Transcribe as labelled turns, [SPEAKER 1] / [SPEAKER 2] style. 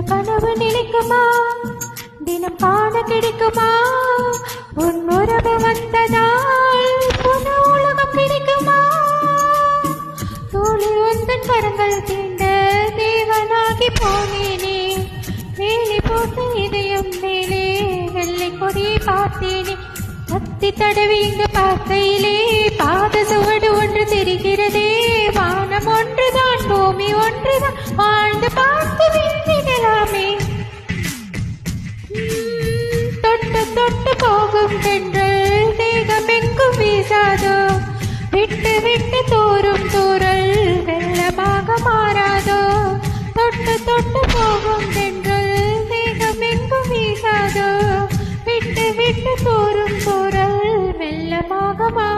[SPEAKER 1] கனவு நிலைக்குமா தினம் காண கிடைக்குமா உன் உறவு வந்ததால் புது உலகம் கிடைக்குமா தோழி உந்தன் கரங்கள் தீண்ட தேவனாகி போனேனே வேலி போட்ட இதயம் மேலே வெள்ளை கொடியை பார்த்தேனே கத்தி தடவி இங்கு பார்க்கையிலே பாத சுவடு ஒன்று தெரிகிறதே வானம் ஒன்றுதான் பூமி ஒன்றுதான் வாழ்ந்து பார்த்து வீழ்ந்திடலாமே தொட்டு தொட்டு போகும் தென்றல் தேகம் எங்கும் வீசாதோ விட்டு விட்டு தோறும் தூரல் வெள்ளமாக மாறாதோ தொட்டு தொட்டு போகும்